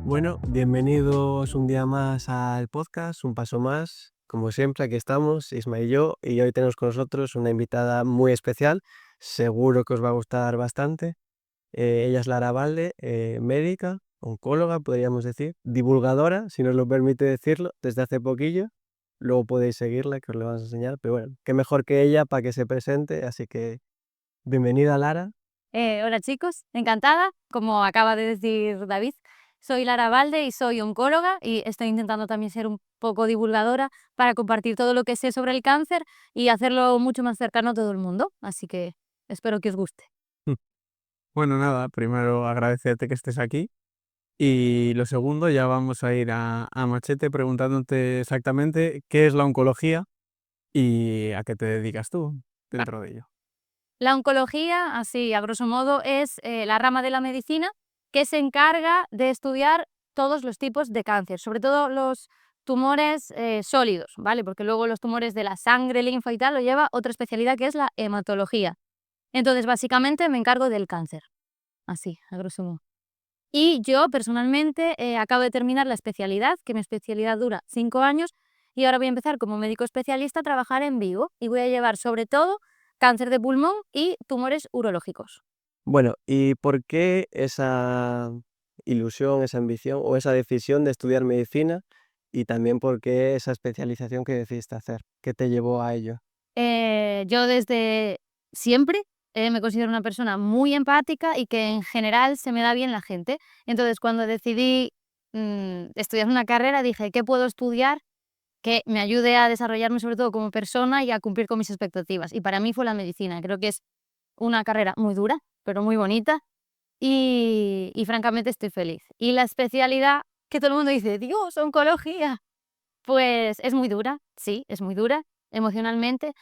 Bueno, bienvenidos un día más al podcast, un paso más. Como siempre, aquí estamos, Isma y yo, y hoy tenemos con nosotros una invitada muy especial. Seguro que os va a gustar bastante. Ella es Lara Balde, médica, oncóloga, podríamos decir, divulgadora, si nos lo permite decirlo, desde hace poquillo. Luego podéis seguirla, que os lo vamos a enseñar, pero bueno, qué mejor que ella para que se presente, así que bienvenida, Lara. Hola chicos, encantada. Como acaba de decir David, soy Lara Balde y soy oncóloga y estoy intentando también ser un poco divulgadora para compartir todo lo que sé sobre el cáncer y hacerlo mucho más cercano a todo el mundo. Así que espero que os guste. Bueno, nada, primero agradecerte que estés aquí y lo segundo, ya vamos a ir a machete preguntándote exactamente qué es la oncología y a qué te dedicas tú Va. dentro de ello. La oncología, así a grosso modo, es la rama de la medicina que se encarga de estudiar todos los tipos de cáncer, sobre todo los tumores sólidos, ¿vale? Porque luego los tumores de la sangre, linfa y tal lo lleva otra especialidad que es la hematología. Entonces, básicamente me encargo del cáncer, así, a grosso modo. Y yo personalmente acabo de terminar la especialidad, que mi especialidad dura 5 años, y ahora voy a empezar como médico especialista a trabajar en Vigo y voy a llevar sobre todo cáncer de pulmón y tumores urológicos. Bueno, ¿y por qué esa ilusión, esa ambición o esa decisión de estudiar medicina? Y también por qué esa especialización que decidiste hacer, ¿qué te llevó a ello? Yo desde siempre me considero una persona muy empática y que en general se me da bien la gente. Entonces, cuando decidí estudiar una carrera, dije, ¿qué puedo estudiar que me ayude a desarrollarme sobre todo como persona y a cumplir con mis expectativas? Y para mí fue la medicina. Creo que es una carrera muy dura, pero muy bonita y francamente estoy feliz. Y la especialidad que todo el mundo dice, Dios, oncología, pues es muy dura, sí, es muy dura emocionalmente,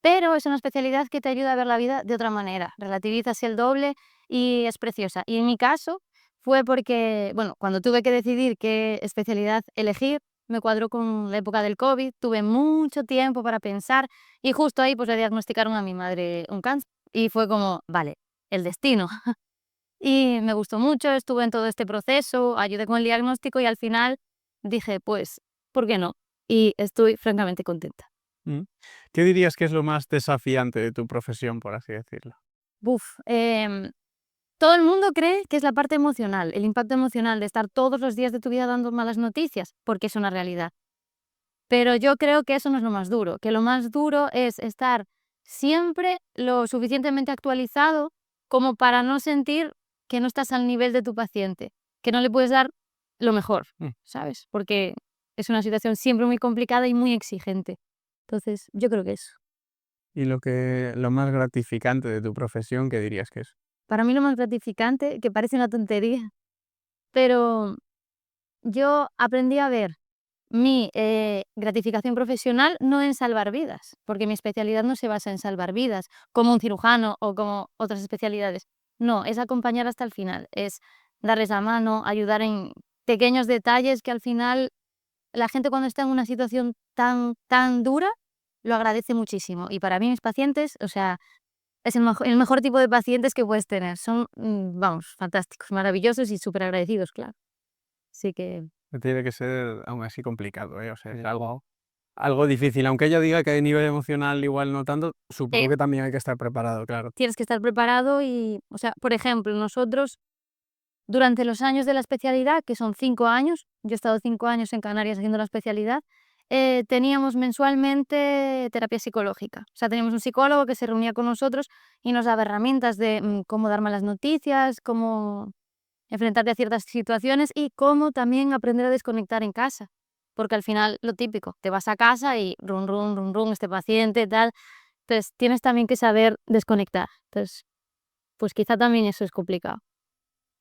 pero es una especialidad que te ayuda a ver la vida de otra manera, relativizas el doble y es preciosa. Y en mi caso fue porque, bueno, cuando tuve que decidir qué especialidad elegir, me cuadró con la época del COVID, tuve mucho tiempo para pensar y justo ahí pues le diagnosticaron a mi madre un cáncer y fue como, vale, el destino. Y me gustó mucho, estuve en todo este proceso, ayudé con el diagnóstico y al final dije, pues, ¿por qué no? Y estoy francamente contenta. Mm. ¿Qué dirías que es lo más desafiante de tu profesión, por así decirlo? Buf, todo el mundo cree que es la parte emocional, el impacto emocional de estar todos los días de tu vida dando malas noticias, porque es una realidad. Pero yo creo que eso no es lo más duro, que lo más duro es estar siempre lo suficientemente actualizado como para no sentir que no estás al nivel de tu paciente, que no le puedes dar lo mejor, Mm. ¿sabes? Porque es una situación siempre muy complicada y muy exigente. Entonces, yo creo que eso. Y lo más gratificante de tu profesión, ¿qué dirías que es? Para mí lo más gratificante, que parece una tontería, pero yo aprendí a ver mi gratificación profesional no en salvar vidas, porque mi especialidad no se basa en salvar vidas, como un cirujano o como otras especialidades. No, es acompañar hasta el final, es darles la mano, ayudar en pequeños detalles que al final la gente cuando está en una situación tan dura lo agradece muchísimo. Y para mí mis pacientes, o sea, es el mejor tipo de pacientes que puedes tener. Son, vamos, fantásticos, maravillosos y súper agradecidos, claro. Así que Tiene que ser aún así complicado, ¿eh? O sea, es algo difícil. Aunque ella diga que a nivel emocional igual no tanto, supongo que también hay que estar preparado, claro. tienes que estar preparado y, o sea, por ejemplo, nosotros durante los años de la especialidad, que son 5 años, yo he estado 5 años en Canarias haciendo la especialidad, teníamos mensualmente terapia psicológica. O sea, teníamos un psicólogo que se reunía con nosotros y nos daba herramientas de cómo dar malas noticias, cómo enfrentarte a ciertas situaciones y cómo también aprender a desconectar en casa. Porque al final, lo típico, te vas a casa y run, run, este paciente, tal. Entonces, tienes también que saber desconectar. Entonces, pues quizá también eso es complicado.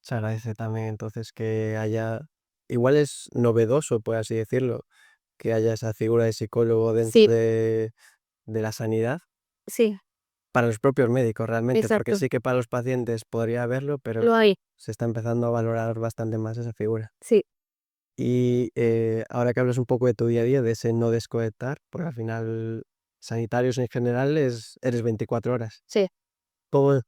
Se agradece también entonces que haya, igual es novedoso, por así decirlo, que haya esa figura de psicólogo dentro Sí, de la sanidad, sí, para los propios médicos realmente, porque exacto. sí que para los pacientes podría haberlo, pero Lo hay, se está empezando a valorar bastante más esa figura. sí. Y ahora que hablas un poco de tu día a día, de ese no desconectar, porque al final sanitarios en general eres 24 horas. Sí. ¿Cómo,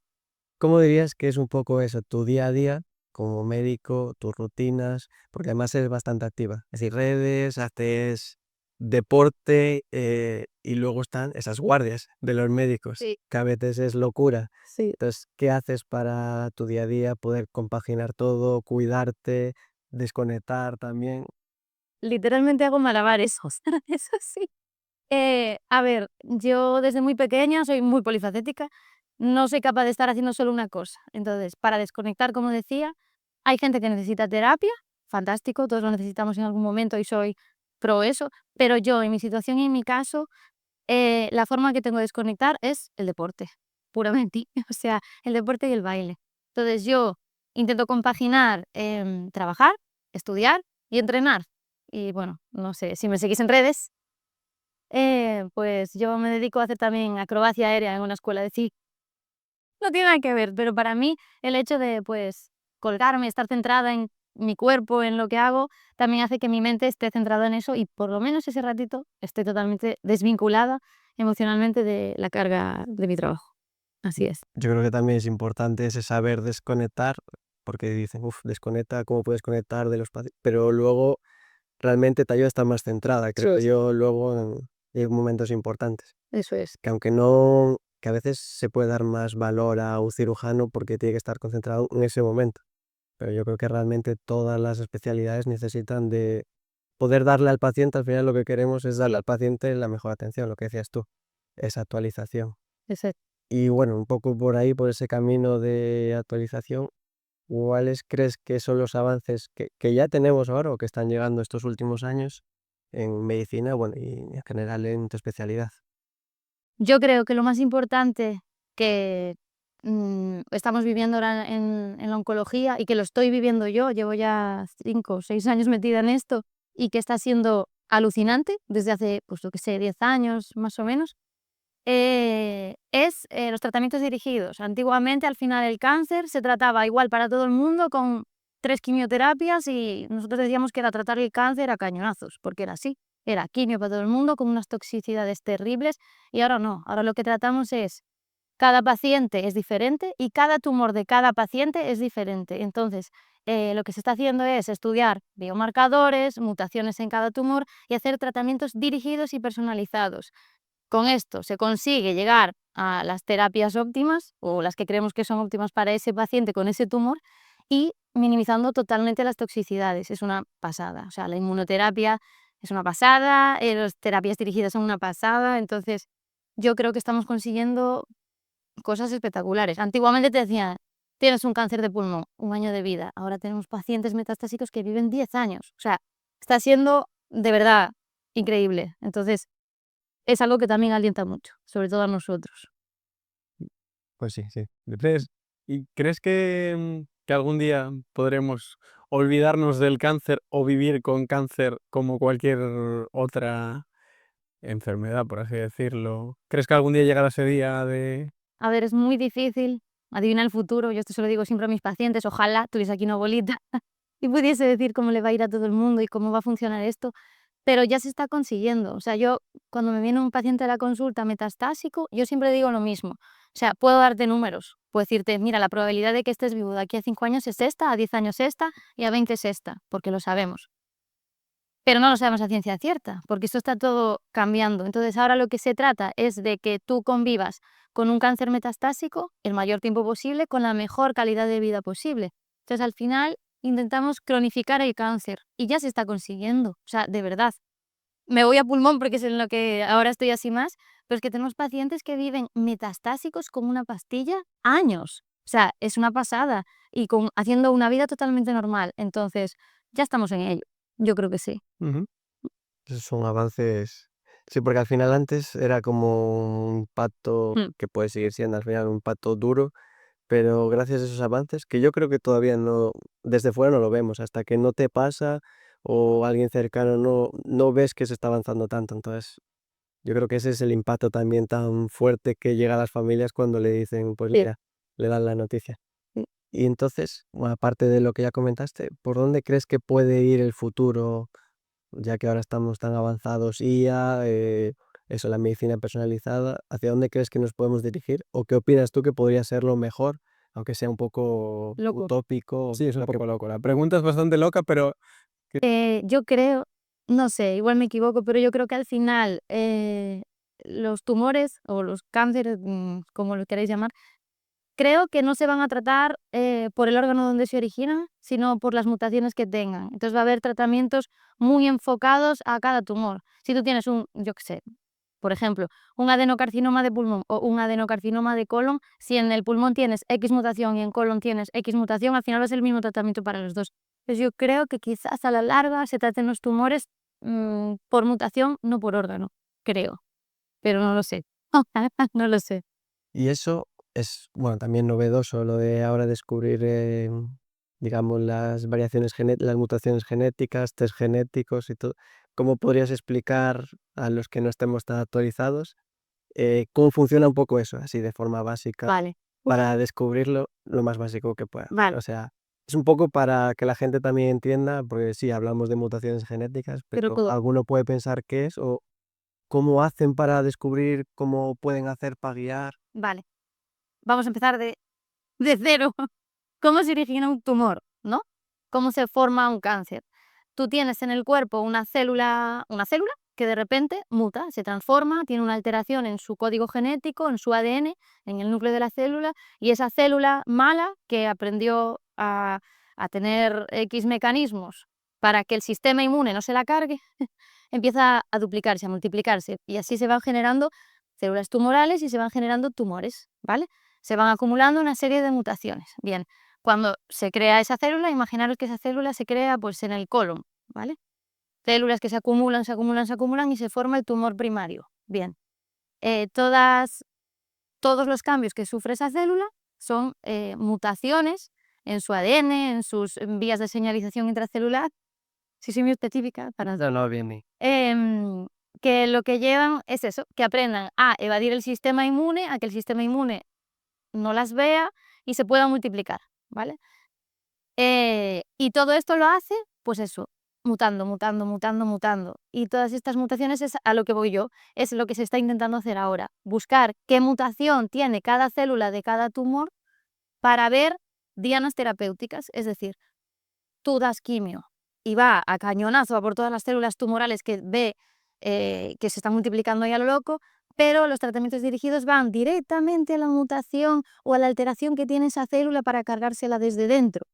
cómo dirías que es un poco eso, tu día a día? como médico, tus rutinas, porque además eres bastante activa. Es decir, redes, haces deporte y luego están esas guardias de los médicos, Sí. que a veces es locura. Sí. Entonces, ¿qué haces para tu día a día poder compaginar todo, cuidarte, desconectar también? Literalmente hago malabares, o sea, eso sí. A ver, yo desde muy pequeña soy muy polifacética, no soy capaz de estar haciendo solo una cosa. Entonces, para desconectar, como decía, hay gente que necesita terapia, fantástico, todos lo necesitamos en algún momento y soy pro eso, pero yo, en mi situación y en mi caso, la forma que tengo de desconectar es el deporte, puramente, o sea, el deporte y el baile. Entonces, yo intento compaginar trabajar, estudiar y entrenar. Y bueno, no sé, si me seguís en redes, pues yo me dedico a hacer también acrobacia aérea en una escuela de circo. No tiene nada que ver, pero para mí el hecho de, pues, colgarme, estar centrada en mi cuerpo, en lo que hago, también hace que mi mente esté centrada en eso y por lo menos ese ratito esté totalmente desvinculada emocionalmente de la carga de mi trabajo. Así es. Yo creo que también es importante ese saber desconectar, porque dicen, uff, desconecta, ¿cómo puedes conectar de los pacientes? Pero luego realmente te ayuda a estar más centrada, creo Es. yo, luego en momentos importantes. Eso es. Que aunque no, que a veces se puede dar más valor a un cirujano porque tiene que estar concentrado en ese momento. Pero yo creo que realmente todas las especialidades necesitan de poder darle al paciente, al final lo que queremos es darle al paciente la mejor atención, lo que decías tú, esa actualización. Exacto. Y bueno, un poco por ahí, por ese camino de actualización, ¿cuáles crees que son los avances que ya tenemos ahora o que están llegando estos últimos años en medicina, bueno, y en general en tu especialidad? Yo creo que lo más importante que estamos viviendo ahora en la oncología y que lo estoy viviendo yo, llevo ya 5 o 6 años metida en esto y que está siendo alucinante desde hace, pues lo que sé, 10 años más o menos, es los tratamientos dirigidos. Antiguamente, al final, el cáncer se trataba igual para todo el mundo con 3 quimioterapias y nosotros decíamos que era tratar el cáncer a cañonazos, porque era así. Era quimio para todo el mundo con unas toxicidades terribles y ahora no. Ahora lo que tratamos es cada paciente es diferente y cada tumor de cada paciente es diferente. Entonces, lo que se está haciendo es estudiar biomarcadores, mutaciones en cada tumor y hacer tratamientos dirigidos y personalizados. Con esto se consigue llegar a las terapias óptimas o las que creemos que son óptimas para ese paciente con ese tumor y minimizando totalmente las toxicidades. Es una pasada. O sea, la inmunoterapia es una pasada, las terapias dirigidas son una pasada. Entonces, yo creo que estamos consiguiendo cosas espectaculares. Antiguamente te decían, tienes un cáncer de pulmón, 1 año de vida. Ahora tenemos pacientes metastásicos que viven 10 años. O sea, está siendo de verdad increíble. Entonces, es algo que también alienta mucho, sobre todo a nosotros. Pues sí, sí. ¿Y crees que algún día podremos olvidarnos del cáncer o vivir con cáncer como cualquier otra enfermedad, por así decirlo? ¿Crees que algún día llegará ese día de... A ver, es muy difícil adivinar el futuro. Yo esto se lo digo siempre a mis pacientes. Ojalá tuviese aquí una bolita y pudiese decir cómo le va a ir a todo el mundo y cómo va a funcionar esto, pero ya se está consiguiendo. O sea, yo cuando me viene un paciente a la consulta metastásico, yo siempre digo lo mismo. O sea, puedo darte números, puedo decirte, mira, la probabilidad de que estés vivo de aquí a 5 años es esta, a 10 años esta y a 20 es esta, porque lo sabemos. Pero no lo sabemos a ciencia cierta, porque esto está todo cambiando. Entonces, ahora lo que se trata es de que tú convivas con un cáncer metastásico el mayor tiempo posible, con la mejor calidad de vida posible. Entonces, al final, intentamos cronificar el cáncer y ya se está consiguiendo. O sea, de verdad. Me voy a pulmón porque es en lo que ahora estoy así más, pero es que tenemos pacientes que viven metastásicos con una pastilla años. O sea, es una pasada y haciendo una vida totalmente normal. Entonces, ya estamos en ello. Yo creo que sí. Ujú. Esos son avances. Sí, porque al final antes era como un pacto Mm. que puede seguir siendo al final un pacto duro, pero gracias a esos avances, que yo creo que todavía no, desde fuera no lo vemos, hasta que no te pasa o alguien cercano no ves que se está avanzando tanto. Entonces, yo creo que ese es el impacto también tan fuerte que llega a las familias cuando le dicen, pues Sí. mira, le dan la noticia. Y entonces, bueno, aparte de lo que ya comentaste, ¿por dónde crees que puede ir el futuro? Ya que ahora estamos tan avanzados, IA, eso, la medicina personalizada, ¿hacia dónde crees que nos podemos dirigir? ¿O qué opinas tú que podría ser lo mejor aunque sea un poco Loco. utópico. Sí, es un porque poco loco. La pregunta es bastante loca, pero Yo creo, no sé, igual me equivoco, pero yo creo que al final los tumores o los cánceres, como lo queráis llamar, creo que no se van a tratar por el órgano donde se originan, sino por las mutaciones que tengan. Entonces va a haber tratamientos muy enfocados a cada tumor. Si tú tienes yo qué sé, por ejemplo, un adenocarcinoma de pulmón o un adenocarcinoma de colon, si en el pulmón tienes X mutación y en colon tienes X mutación, al final va a ser el mismo tratamiento para los dos. Entonces yo creo que quizás a la larga se traten los tumores por mutación, no por órgano, creo, pero no lo sé. No lo sé. Y eso es, bueno, también novedoso lo de ahora descubrir, digamos, las las mutaciones genéticas, test genéticos y todo. ¿Cómo podrías explicar a los que no estemos tan actualizados, cómo funciona un poco eso, así de forma básica, Vale, para descubrirlo lo más básico que pueda? vale, O sea, es un poco para que la gente también entienda, porque sí, hablamos de mutaciones genéticas, pero pero todo. alguno puede pensar qué es o cómo hacen para descubrir, cómo pueden hacer para guiar. Vale, vamos a empezar de cero. ¿Cómo se origina un tumor, no? ¿Cómo se forma un cáncer? Tú tienes en el cuerpo una célula que de repente muta, se transforma, tiene una alteración en su código genético, en su ADN, en el núcleo de la célula, y esa célula mala que aprendió a tener X mecanismos para que el sistema inmune no se la cargue, empieza a duplicarse, a multiplicarse, y así se van generando células tumorales y se van generando tumores, ¿vale? Se van acumulando una serie de mutaciones. Bien, cuando se crea esa célula, imaginaros que esa célula se crea pues en el colon, ¿vale? Células que se acumulan, se acumulan, se acumulan y se forma el tumor primario. Bien, todos los cambios que sufre esa célula son mutaciones en su ADN, en sus vías de señalización intracelular, si soy muy específica, para No, bien, bien. que lo que llevan es eso, que aprendan a evadir el sistema inmune, a que el sistema inmune no las vea y se pueda multiplicar, ¿vale? Y todo esto lo hace, pues eso, mutando, mutando, mutando, mutando. Y todas estas mutaciones es a lo que voy yo, es lo que se está intentando hacer ahora, buscar qué mutación tiene cada célula de cada tumor para ver dianas terapéuticas, es decir, tú das quimio y va a cañonazo a por todas las células tumorales que ve que se están multiplicando ahí a lo loco, pero los tratamientos dirigidos van directamente a la mutación o a la alteración que tiene esa célula para cargársela desde dentro.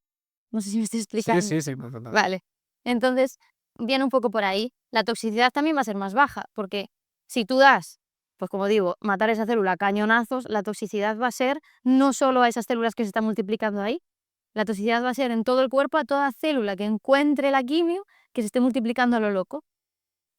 No sé si me estoy sí, explicando. sí, sí, no, total. Vale. Entonces, viene un poco por ahí. La toxicidad también va a ser más baja, porque si tú das, pues como digo, matar esa célula a cañonazos, la toxicidad va a ser no solo a esas células que se están multiplicando ahí, la toxicidad va a ser en todo el cuerpo a toda célula que encuentre la quimio que se esté multiplicando a lo loco.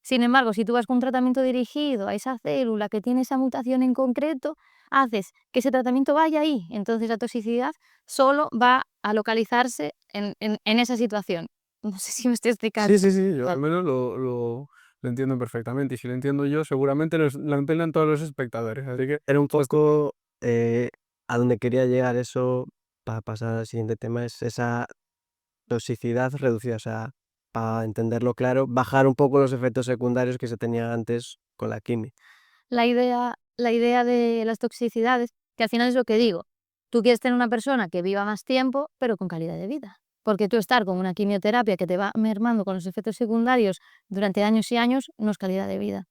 Sin embargo, si tú vas con un tratamiento dirigido a esa célula que tiene esa mutación en concreto, haces que ese tratamiento vaya ahí. Entonces la toxicidad solo va a localizarse en esa situación. No sé si me estoy explicando. Sí, sí, sí, yo al Vale. menos lo entiendo perfectamente. Y si lo entiendo yo, seguramente lo entiendan todos los espectadores. Así que, Era un pues, poco a donde quería llegar eso para pasar al siguiente tema, es esa toxicidad reducida, o sea, para entenderlo claro, bajar un poco los efectos secundarios que se tenían antes con la quimio. La idea de las toxicidades, que al final es lo que digo, tú quieres tener una persona que viva más tiempo, pero con calidad de vida. Porque tú estar con una quimioterapia que te va mermando con los efectos secundarios durante años y años no es calidad de vida.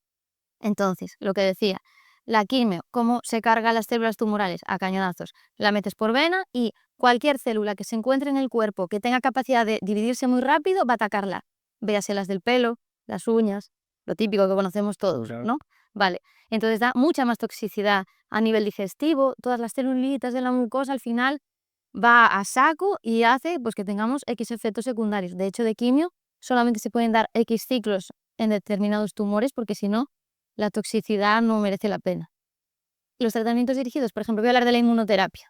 Entonces, lo que decía, la quimio, ¿cómo se carga las células tumorales? A cañonazos. La metes por vena y cualquier célula que se encuentre en el cuerpo que tenga capacidad de dividirse muy rápido va a atacarla. Véase las del pelo, las uñas, lo típico que conocemos todos, claro. ¿no? Vale, entonces da mucha más toxicidad a nivel digestivo, todas las celulitas de la mucosa al final va a saco y hace pues, que tengamos X efectos secundarios. De hecho, de quimio solamente se pueden dar X ciclos en determinados tumores porque si no, la toxicidad no merece la pena. Los tratamientos dirigidos, por ejemplo, voy a hablar de la inmunoterapia,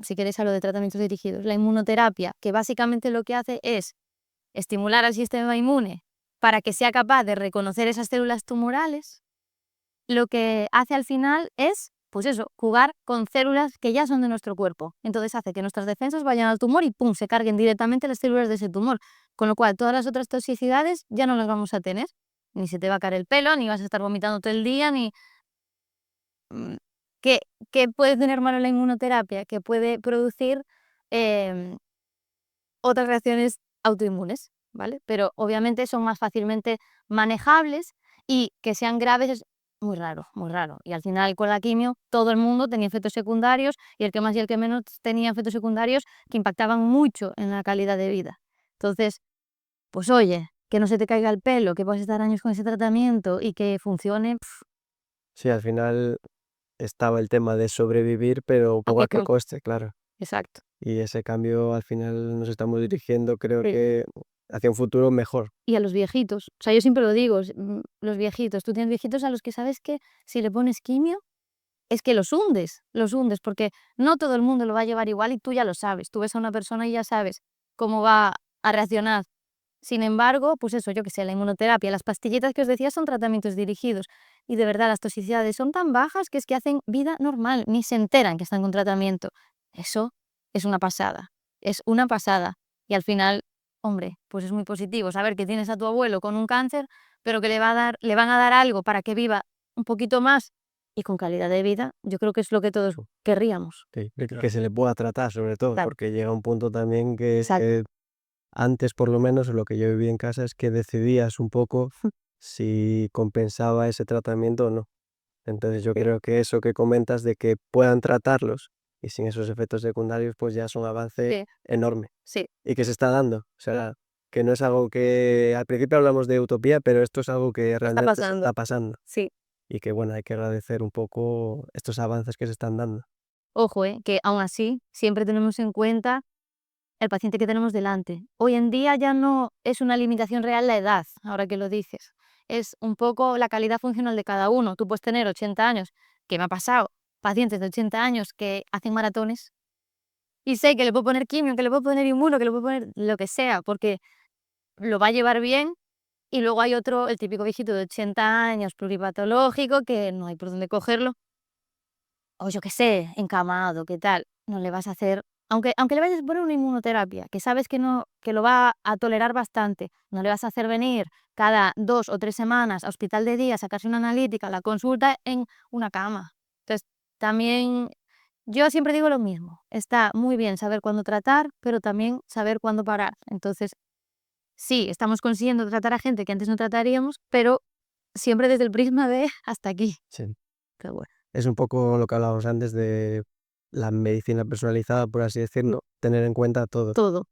si queréis hablo de tratamientos dirigidos. La inmunoterapia, que básicamente lo que hace es estimular al sistema inmune para que sea capaz de reconocer esas células tumorales, lo que hace al final es, pues eso, jugar con células que ya son de nuestro cuerpo. Entonces hace que nuestras defensas vayan al tumor y ¡pum!, se carguen directamente las células de ese tumor. Con lo cual, todas las otras toxicidades ya no las vamos a tener. Ni se te va a caer el pelo, ni vas a estar vomitando todo el día, ni... ¿Qué puede tener malo la inmunoterapia? Que puede producir otras reacciones autoinmunes, ¿vale? Pero obviamente son más fácilmente manejables y que sean graves es muy raro, muy raro. Y al final con la quimio todo el mundo tenía efectos secundarios y el que más y el que menos tenía efectos secundarios que impactaban mucho en la calidad de vida. Entonces, pues oye, que no se te caiga el pelo, que puedas estar años con ese tratamiento y que funcione, Sí, al final estaba el tema de sobrevivir, pero poco qué a qué coste? coste, claro. Exacto. Y ese cambio al final nos estamos dirigiendo, creo Sí. que hacia un futuro mejor. Y a los viejitos, o sea, yo siempre lo digo, los viejitos, tú tienes viejitos a los que sabes que si le pones quimio, es que los hundes, porque no todo el mundo lo va a llevar igual y tú ya lo sabes. Tú ves a una persona y ya sabes cómo va a reaccionar. Sin embargo, pues eso, yo qué sé, la inmunoterapia, las pastillitas que os decía son tratamientos dirigidos y de verdad las toxicidades son tan bajas que es que hacen vida normal, ni se enteran que están con tratamiento. Eso es una pasada, es una pasada. Y al final, hombre, pues es muy positivo saber que tienes a tu abuelo con un cáncer, pero que le van a dar algo para que viva un poquito más y con calidad de vida. Yo creo que es lo que todos querríamos. Sí, Claro. que se le pueda tratar sobre todo, Claro, porque llega un punto también que exacto. antes, por lo menos, lo que yo viví en casa es que decidías un poco si compensaba ese tratamiento o no. Entonces yo Sí. creo que eso que comentas de que puedan tratarlos y sin esos efectos secundarios, pues ya es un avance Sí, enorme sí, y que se está dando. O sea, que no es algo que al principio hablamos de utopía, pero esto es algo que está realmente se pasando. está pasando Sí. y que bueno, hay que agradecer un poco estos avances que se están dando. Ojo, que aún así siempre tenemos en cuenta el paciente que tenemos delante. Hoy en día ya no es una limitación real la edad, ahora que lo dices. Es un poco la calidad funcional de cada uno. Tú puedes tener 80 años, que me ha pasado, pacientes de 80 años que hacen maratones y sé que le puedo poner quimio, que le puedo poner inmuno, que le puedo poner lo que sea, porque lo va a llevar bien. Y luego hay otro, el típico viejito de 80 años, pluripatológico, que no hay por dónde cogerlo, o yo qué sé, encamado, ¿qué tal? No le vas a hacer, aunque le vayas a poner una inmunoterapia, que sabes que no, que lo va a tolerar bastante, no le vas a hacer venir cada 2 o 3 semanas a hospital de día, sacarse una analítica, la consulta en una cama. Entonces, también yo siempre digo lo mismo, está muy bien saber cuándo tratar, pero también saber cuándo parar. Entonces, sí, estamos consiguiendo tratar a gente que antes no trataríamos, pero siempre desde el prisma de hasta aquí. Sí. Pero bueno, Es un poco lo que hablábamos antes de la medicina personalizada, por así decirlo, tener en cuenta todo. todo.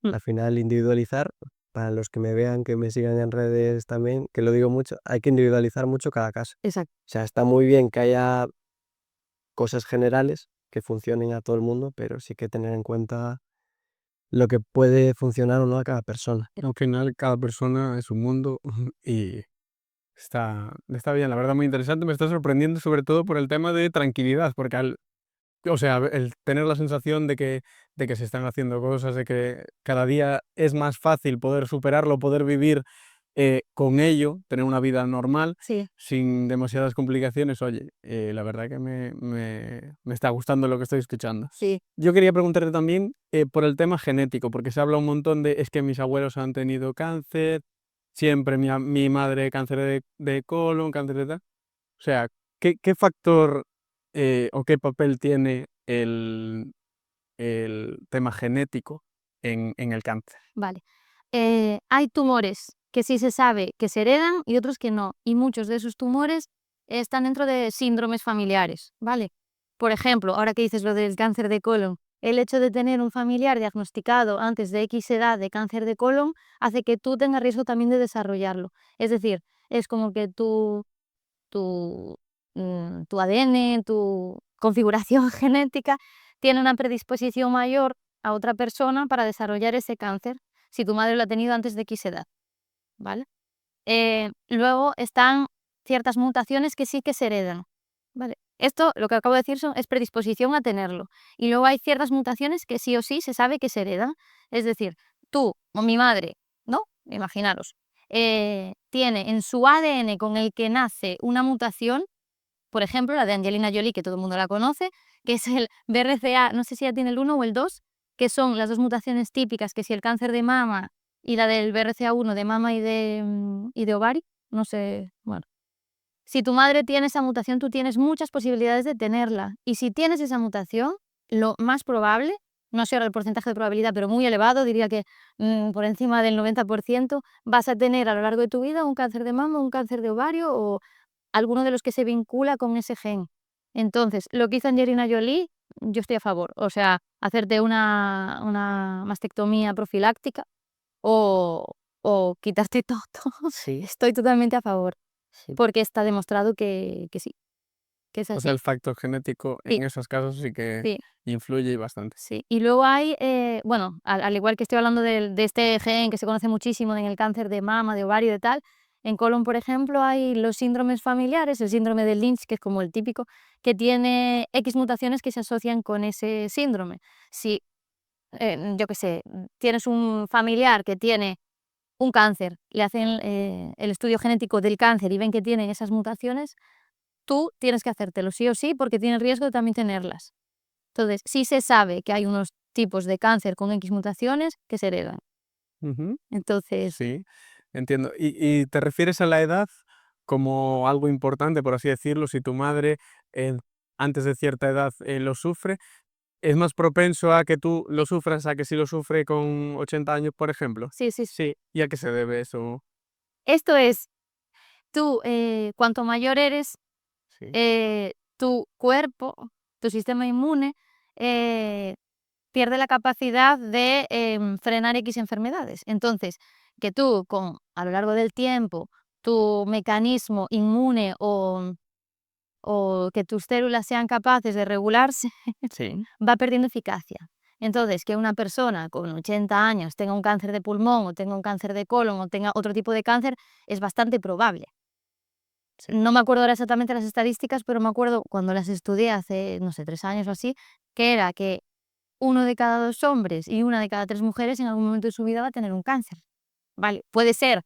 Mm. Al final, individualizar, para los que me vean, que me sigan en redes también, que lo digo mucho, hay que individualizar mucho cada caso. Exacto. O sea, está muy bien que haya cosas generales que funcionen a todo el mundo, pero sí que tener en cuenta lo que puede funcionar o no a cada persona. Al final, cada persona es un mundo y está bien, la verdad, muy interesante. Me está sorprendiendo sobre todo por el tema de tranquilidad, porque o sea, el tener la sensación de que se están haciendo cosas, de que cada día es más fácil poder superarlo, poder vivir con ello, tener una vida normal, Sí, sin demasiadas complicaciones. Oye, la verdad que me está gustando lo que estoy escuchando. sí, Yo quería preguntarte también por el tema genético, porque se habla un montón de, es que mis abuelos han tenido cáncer, siempre mi madre cáncer de colon, cáncer de tal. O sea, ¿qué factor o qué papel tiene el tema genético en el cáncer? vale. Hay tumores que sí se sabe que se heredan y otros que no, y muchos de esos tumores están dentro de síndromes familiares, ¿vale? Por ejemplo, ahora que dices lo del cáncer de colon, el hecho de tener un familiar diagnosticado antes de X edad de cáncer de colon hace que tú tengas riesgo también de desarrollarlo. Es decir, es como que tu, tu ADN, tu configuración genética tiene una predisposición mayor a otra persona para desarrollar ese cáncer si tu madre lo ha tenido antes de X edad, ¿vale? Luego están ciertas mutaciones que sí que se heredan, ¿vale? Esto, lo que acabo de decir, es predisposición a tenerlo. Y luego hay ciertas mutaciones que sí o sí se sabe que se heredan. Es decir, tú o mi madre, ¿no? Imaginaros, tiene en su ADN con el que nace una mutación, por ejemplo, la de Angelina Jolie, que todo el mundo la conoce, que es el BRCA, no sé si ya tiene el 1 o el 2, que son las dos mutaciones típicas, que si el cáncer de mama y la del BRCA1 de mama y de ovario, no sé, bueno, Si tu madre tiene esa mutación, tú tienes muchas posibilidades de tenerla. Y si tienes esa mutación, lo más probable, no sé ahora el porcentaje de probabilidad, pero muy elevado, diría que por encima del 90%, vas a tener a lo largo de tu vida un cáncer de mama, un cáncer de ovario o alguno de los que se vincula con ese gen. Entonces, lo que hizo Angelina Jolie, yo estoy a favor. O sea, hacerte una mastectomía profiláctica o quitarte todo. Sí, Estoy totalmente a favor, sí. porque está demostrado que sí, que es O así. sea, el factor genético Sí, en esos casos sí que sí, influye bastante. sí. Y luego hay, bueno, al igual que estoy hablando de este gen que se conoce muchísimo en el cáncer de mama, de ovario, de tal, en colon, por ejemplo, hay los síndromes familiares, el síndrome de Lynch, que es como el típico, que tiene X mutaciones que se asocian con ese síndrome. Si, yo qué sé, tienes un familiar que tiene un cáncer, le hacen el estudio genético del cáncer y ven que tienen esas mutaciones, tú tienes que hacértelo sí o sí porque tienes riesgo de también tenerlas. Entonces, sí se sabe que hay unos tipos de cáncer con X mutaciones que se heredan. Ujú. Entonces, Sí, entiendo. ¿Y te refieres a la edad como algo importante, por así decirlo? Si tu madre eh, antes de cierta edad lo sufre, ¿es más propenso a que tú lo sufras a que si lo sufre con 80 años, por ejemplo? sí, sí, sí. Sí. ¿Y a qué se debe eso? Esto es, tú, cuanto mayor eres, Sí. tu cuerpo, tu sistema inmune, eh, pierde la capacidad de frenar X enfermedades. Entonces, que tú, a lo largo del tiempo, tu mecanismo inmune o que tus células sean capaces de regularse, Sí. va perdiendo eficacia. Entonces, que una persona con 80 años tenga un cáncer de pulmón o tenga un cáncer de colon o tenga otro tipo de cáncer es bastante probable. Sí. No me acuerdo ahora exactamente las estadísticas, pero me acuerdo cuando las estudié hace, no sé, 3 años o así, que era que 1 de cada 2 hombres y 1 de cada 3 mujeres en algún momento de su vida va a tener un cáncer. Vale, puede ser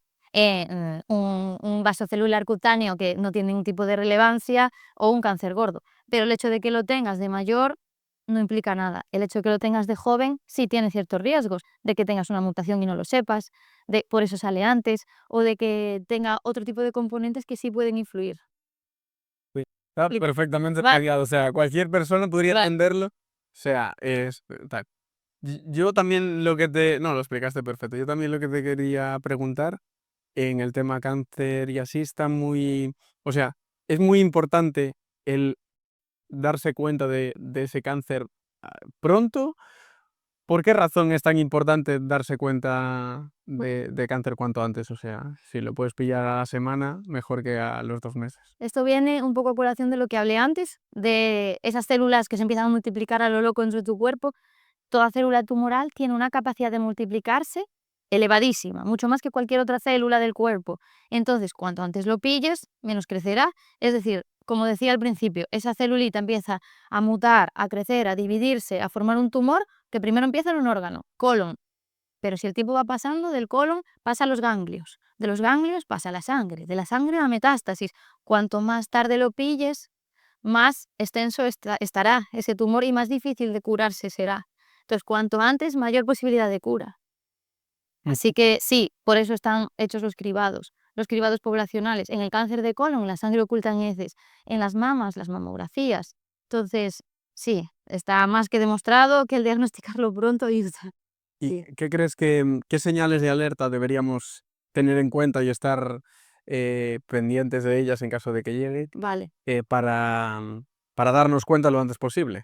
un vaso celular cutáneo que no tiene ningún tipo de relevancia o un cáncer gordo, pero el hecho de que lo tengas de mayor no implica nada. El hecho de que lo tengas de joven sí tiene ciertos riesgos, de que tengas una mutación y no lo sepas, de por eso sale antes, o de que tenga otro tipo de componentes que sí pueden influir. Sí. Está Y perfectamente va explicado. O sea, cualquier persona podría va entenderlo. O sea, es tal. Yo también lo que te... No, lo explicaste perfecto. Yo también lo que te quería preguntar en el tema cáncer y así está muy... O sea, es muy importante el darse cuenta de ese cáncer pronto. ¿Por qué razón es tan importante darse cuenta de cáncer cuanto antes? O sea, si lo puedes pillar a la semana, mejor que a los 2 meses. Esto viene un poco a colación de lo que hablé antes, de esas células que se empiezan a multiplicar a lo loco dentro de tu cuerpo. Toda célula tumoral tiene una capacidad de multiplicarse elevadísima, mucho más que cualquier otra célula del cuerpo. Entonces, cuanto antes lo pilles, menos crecerá. Es decir, como decía al principio, esa celulita empieza a mutar, a crecer, a dividirse, a formar un tumor que primero empieza en un órgano, colon. Pero si el tiempo va pasando, del colon pasa a los ganglios, de los ganglios pasa a la sangre, de la sangre a metástasis. Cuanto más tarde lo pilles, más extenso estará ese tumor y más difícil de curarse será. Entonces, cuanto antes, mayor posibilidad de cura. Así que sí, por eso están hechos los cribados poblacionales. En el cáncer de colon, la sangre oculta en heces. En las mamas, las mamografías. Entonces, sí, está más que demostrado que el diagnosticarlo pronto ayuda. ¿Y Sí. qué crees que, qué señales de alerta deberíamos tener en cuenta y estar pendientes de ellas en caso de que llegue Vale. para darnos cuenta lo antes posible?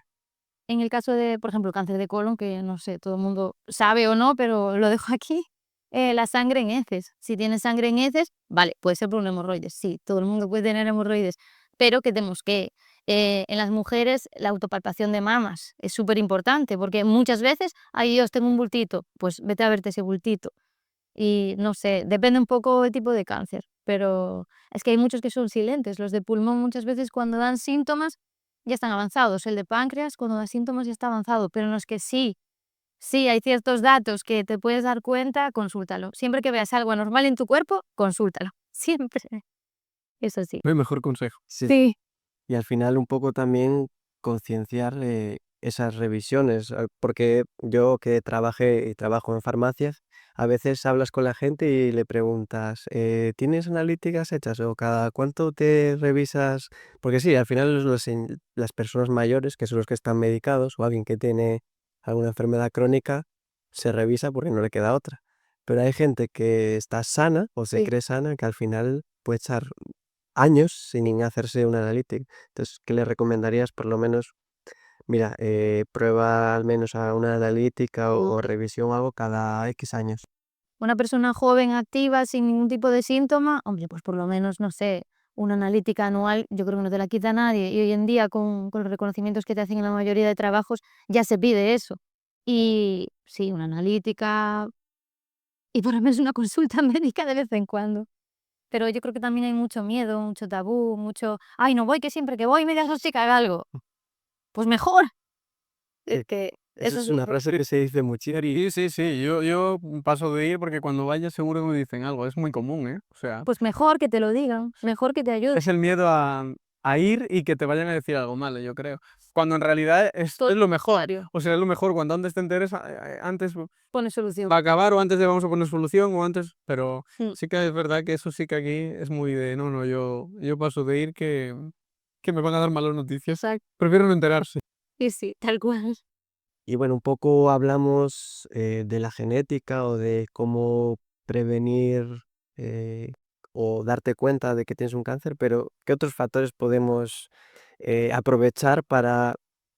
En el caso de, por ejemplo, el cáncer de colon, que no sé, todo el mundo sabe o no, pero lo dejo aquí, la sangre en heces. Si tienes sangre en heces, vale, puede ser por un hemorroides, sí, todo el mundo puede tener hemorroides, pero que tenemos que, en las mujeres, la autopalpación de mamas es súper importante, porque muchas veces, ay Dios, tengo un bultito, pues vete a verte ese bultito. Y no sé, depende un poco del tipo de cáncer, pero es que hay muchos que son silentes. Los de pulmón muchas veces cuando dan síntomas ya están avanzados. El de páncreas cuando da síntomas ya está avanzado, pero en los que sí, sí hay ciertos datos que te puedes dar cuenta, consúltalo. Siempre que veas algo anormal en tu cuerpo, consúltalo. Siempre. Eso sí. No hay mejor consejo. Sí. Sí. Y al final un poco también concienciar esas revisiones, porque yo que trabajé y trabajo en farmacias, a veces hablas con la gente y le preguntas, ¿tienes analíticas hechas o cada cuánto te revisas? Porque sí, al final las personas mayores, que son los que están medicados, o alguien que tiene alguna enfermedad crónica, se revisa porque no le queda otra. Pero hay gente que está sana o se Sí. cree sana que al final puede echar años sin hacerse una analítica. Entonces, ¿qué le recomendarías? Por lo menos, mira, prueba al menos a una analítica o revisión o algo cada X años. Una persona joven, activa, sin ningún tipo de síntoma, hombre, pues por lo menos, no sé, una analítica anual, yo creo que no te la quita nadie. Y hoy en día, con los reconocimientos que te hacen en la mayoría de trabajos, ya se pide eso. Y sí, una analítica y por lo menos una consulta médica de vez en cuando. Pero yo creo que también hay mucho miedo, mucho tabú, mucho, ay, no voy, que siempre que voy me diagnostican algo. Pues mejor. Es que Eso eso es es una mejor. frase que se dice muchísimo. Sí, sí, sí, yo paso de ir porque cuando vaya seguro que me dicen algo, es muy común, ¿eh? O sea, Pues mejor que te lo digan, mejor que te ayuden. es el miedo a ir y que te vayan a decir algo malo, yo creo. Cuando en realidad Todo es lo mejor. contrario. O sea, es lo mejor. Cuando antes te enteres, antes Pone solución. va a acabar o antes le vamos a poner solución o antes. Pero Mm. sí que es verdad que eso sí que aquí es muy de no, no, yo paso de ir que me van a dar malas noticias. Exacto. Prefiero no enterarse. Sí, sí, tal cual. Y bueno, un poco hablamos de la genética o de cómo prevenir eh, o darte cuenta de que tienes un cáncer, pero ¿qué otros factores podemos aprovechar para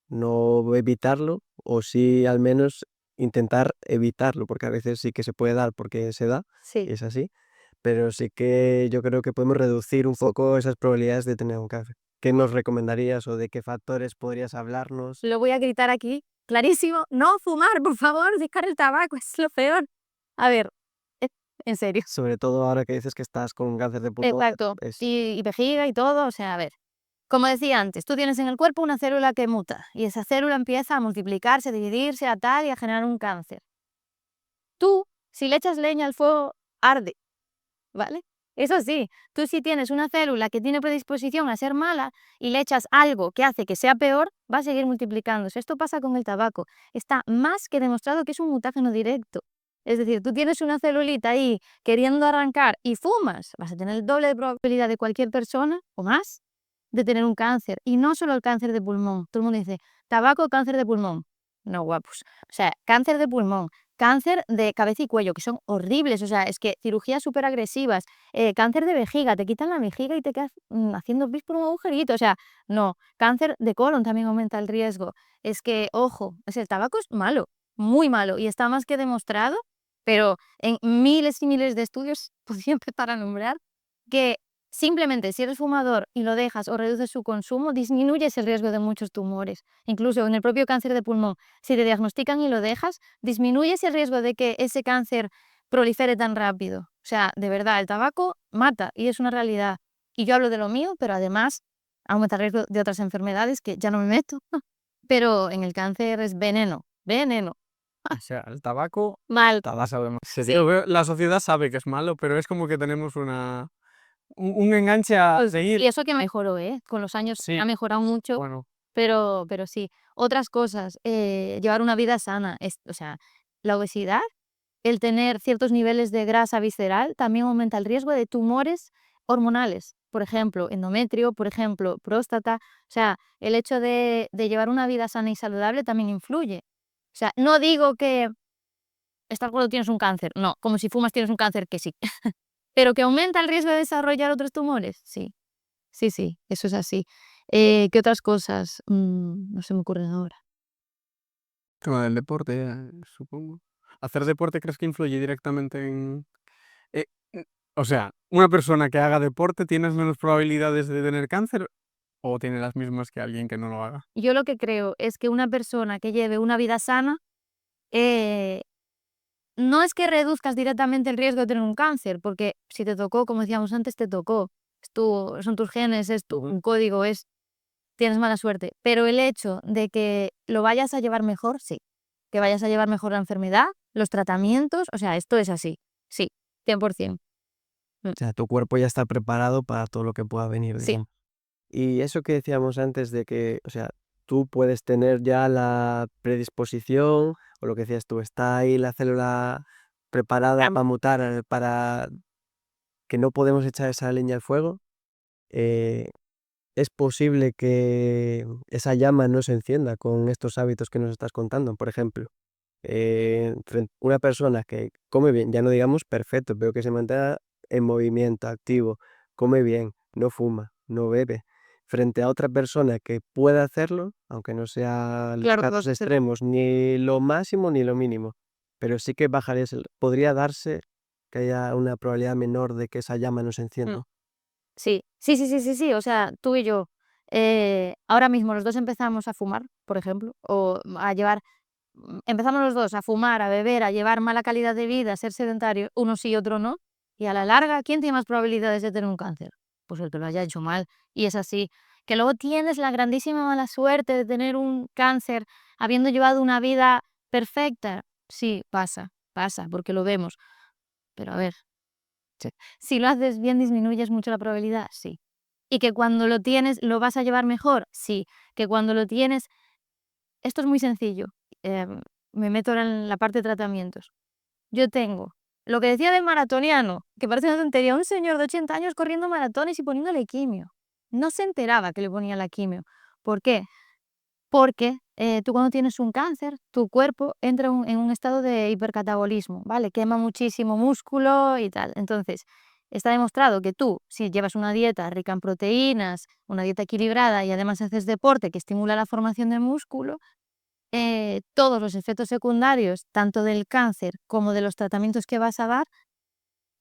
no evitarlo o sí al menos intentar evitarlo? Porque a veces sí que se puede dar porque se da, Sí. y es así, pero sí que yo creo que podemos reducir un poco esas probabilidades de tener un cáncer. ¿Qué nos recomendarías o de qué factores podrías hablarnos? Lo voy a gritar aquí, clarísimo, no fumar, por favor, dejar el tabaco, es lo peor. A ver, eh, en serio. Sobre todo ahora que dices que estás con un cáncer de pulmón, Exacto. es Y vejiga y todo, o sea, a ver. Como decía antes, tú tienes en el cuerpo una célula que muta y esa célula empieza a multiplicarse, a dividirse, a tal y a generar un cáncer. Tú, si le echas leña al fuego, arde, ¿vale? Eso sí, tú si tienes una célula que tiene predisposición a ser mala y le echas algo que hace que sea peor, va a seguir multiplicándose. Esto pasa con el tabaco. Está más que demostrado que es un mutágeno directo. Es decir, tú tienes una celulita ahí queriendo arrancar y fumas, vas a tener el doble de probabilidad de cualquier persona o más de tener un cáncer. Y no solo el cáncer de pulmón. Todo el mundo dice, tabaco, cáncer de pulmón. No, guapos. O sea, cáncer de pulmón, cáncer de cabeza y cuello, que son horribles. O sea, es que cirugías súper agresivas, cáncer de vejiga, te quitan la vejiga y te quedas haciendo pis por un agujerito. O sea, no. Cáncer de colon también aumenta el riesgo. Es que, ojo, el tabaco es malo, muy malo, y está más que demostrado, pero en miles y miles de estudios, podría empezar a nombrar, que simplemente si eres fumador y lo dejas o reduces su consumo, disminuyes el riesgo de muchos tumores. Incluso en el propio cáncer de pulmón, si te diagnostican y lo dejas, disminuyes el riesgo de que ese cáncer prolifere tan rápido. O sea, de verdad, el tabaco mata y es una realidad. Y yo hablo de lo mío, pero además aumenta el riesgo de otras enfermedades que ya no me meto. Pero en el cáncer es veneno, veneno. O sea, el tabaco, Mal. todas sabemos. sería Yo veo, la sociedad sabe que es malo, pero es como que tenemos un enganche a Pues, seguir. y eso que mejoró, ¿eh? Con los años Sí, ha mejorado mucho. bueno, Pero sí. Otras cosas, llevar una vida sana, o sea, la obesidad, el tener ciertos niveles de grasa visceral también aumenta el riesgo de tumores hormonales, por ejemplo, endometrio, por ejemplo, próstata. O sea, el hecho de llevar una vida sana y saludable también influye. O sea, no digo que estás gordo tienes un cáncer, no, como si fumas tienes un cáncer, que sí. Pero que aumenta el riesgo de desarrollar otros tumores, sí. Sí, sí, eso es así. ¿Qué otras cosas? No se me ocurren ahora. tema del deporte, supongo. ¿Hacer deporte crees que influye directamente en...? eh, n- o sea, ¿una persona que haga deporte tiene menos probabilidades de tener cáncer o tiene las mismas que alguien que no lo haga? Yo lo que creo es que una persona que lleve una vida sana, eh, no es que reduzcas directamente el riesgo de tener un cáncer, porque si te tocó, como decíamos antes, te tocó. Son tus genes, es un código, tienes mala suerte. Pero el hecho de que lo vayas a llevar mejor, sí. Que vayas a llevar mejor la enfermedad, los tratamientos, o sea, esto es así. Sí, 100%. Mm, O sea, tu cuerpo ya está preparado para todo lo que pueda venir, Sí, digamos. Y eso que decíamos antes de que, o sea, tú puedes tener ya la predisposición, o lo que decías tú, está ahí la célula preparada para mutar, para que no podemos echar esa leña al fuego, es posible que esa llama no se encienda con estos hábitos que nos estás contando. Por ejemplo, una persona que come bien, ya no digamos perfecto, pero que se mantenga en movimiento, activo, come bien, no fuma, no bebe, frente a otra persona que puede hacerlo, aunque no sea los Claro que casos vas a hacer. extremos, ni lo máximo ni lo mínimo, pero sí que podría darse que haya una probabilidad menor de que esa llama no se encienda. Sí, sí, sí, sí, sí, sí. O sea, tú y yo, ahora mismo los dos empezamos a fumar, por ejemplo, o a llevar, empezamos los dos a fumar, a beber, a llevar mala calidad de vida, a ser sedentarios, uno sí y otro no, y a la larga, ¿quién tiene más probabilidades de tener un cáncer? Pues el que lo haya hecho mal. Y es así. Que luego tienes la grandísima mala suerte de tener un cáncer habiendo llevado una vida perfecta. Sí, pasa, porque lo vemos. Pero a ver, si lo haces bien, ¿disminuyes mucho la probabilidad? Sí. Y que cuando lo tienes, ¿lo vas a llevar mejor? Sí. Que cuando lo tienes, esto es muy sencillo. Me meto ahora en la parte de tratamientos. Yo tengo lo que decía del maratoniano, que parece una tontería, un señor de 80 años corriendo maratones y poniéndole quimio. No se enteraba que le ponía la quimio. ¿Por qué? Porque tú cuando tienes un cáncer, tu cuerpo entra en un estado de hipercatabolismo, ¿vale? Quema muchísimo músculo y tal. Entonces, está demostrado que tú, si llevas una dieta rica en proteínas, una dieta equilibrada y además haces deporte que estimula la formación de músculo, todos los efectos secundarios, tanto del cáncer como de los tratamientos que vas a dar,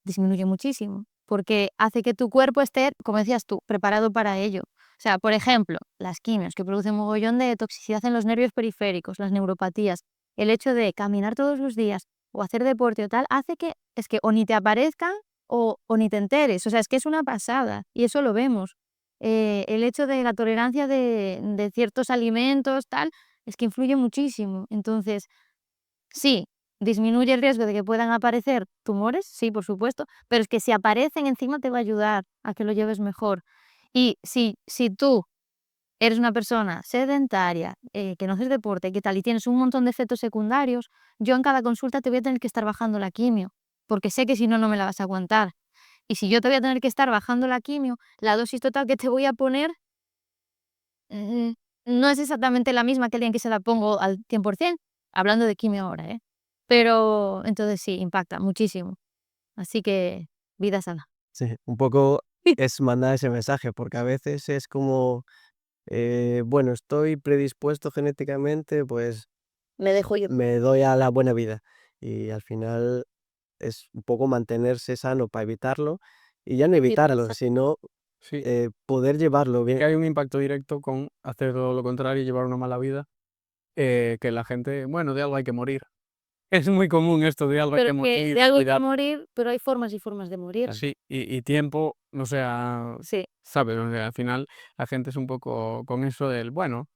disminuye muchísimo, porque hace que tu cuerpo esté, como decías tú, preparado para ello. O sea, por ejemplo, las quimios que producen mogollón de toxicidad en los nervios periféricos, las neuropatías, el hecho de caminar todos los días o hacer deporte o tal, hace que es que o ni te aparezcan o ni te enteres. O sea, es que es una pasada y eso lo vemos. El hecho de la tolerancia de ciertos alimentos, tal, es que influye muchísimo. Entonces, sí, disminuye el riesgo de que puedan aparecer tumores, sí, por supuesto, pero es que si aparecen encima te va a ayudar a que lo lleves mejor. Y si tú eres una persona sedentaria, que no haces deporte, que tal, y tienes un montón de efectos secundarios, yo en cada consulta te voy a tener que estar bajando la quimio, porque sé que si no, no me la vas a aguantar. Y si yo te voy a tener que estar bajando la quimio, la dosis total que te voy a poner mm, no es exactamente la misma que el día en que se la pongo al 100%, hablando de quimio ahora, ¿eh? Pero entonces sí, impacta muchísimo. Así que vida sana. Sí, un poco es mandar ese mensaje, porque a veces es como, bueno, estoy predispuesto genéticamente, pues Me dejo yo. me doy a la buena vida. Y al final es un poco mantenerse sano para evitarlo, y ya no Sí, evitarlo, pasa. sino Sí, poder llevarlo que bien. hay un impacto directo con hacer todo lo contrario y llevar una mala vida, que la gente, bueno, de algo hay que morir. Es muy común esto de algo hay Pero que que morir, de algo hay que cuidar. morir, pero hay formas y formas de morir. Sí, y tiempo, o sea, Sí, ¿sabes? O sea, al final la gente es un poco con eso del, bueno,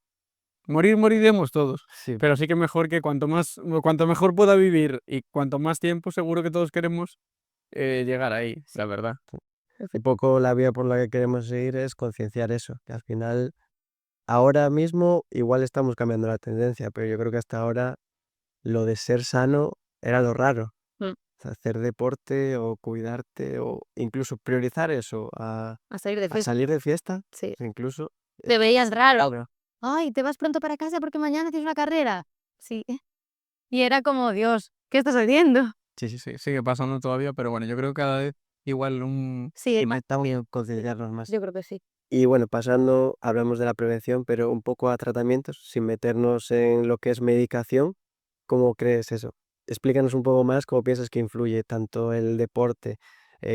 morir moriremos todos, Sí, pero sí que mejor que cuanto mejor pueda vivir y cuanto más tiempo, seguro que todos queremos llegar ahí, sí. la verdad. un poco la vía por la que queremos seguir es concienciar eso, que al final, ahora mismo igual estamos cambiando la tendencia, pero yo creo que hasta ahora lo de ser sano era lo raro. Mm, O sea, hacer deporte o cuidarte o incluso priorizar eso a salir de a fiesta, salir de fiesta, sí. incluso, Te veías raro. ahora. Ay, ¿te vas pronto para casa porque mañana tienes una carrera? Sí. Y era como, Dios, ¿qué estás haciendo? Sí, sí, sí, sigue pasando todavía, pero bueno, yo creo que cada vez igual un... Sí, Intentamos sí, concienciarnos más. yo creo que sí. Y bueno, pasando, hablamos de la prevención, pero un poco a tratamientos, sin meternos en lo que es medicación, ¿cómo crees eso? Explícanos un poco más cómo piensas que influye tanto el deporte,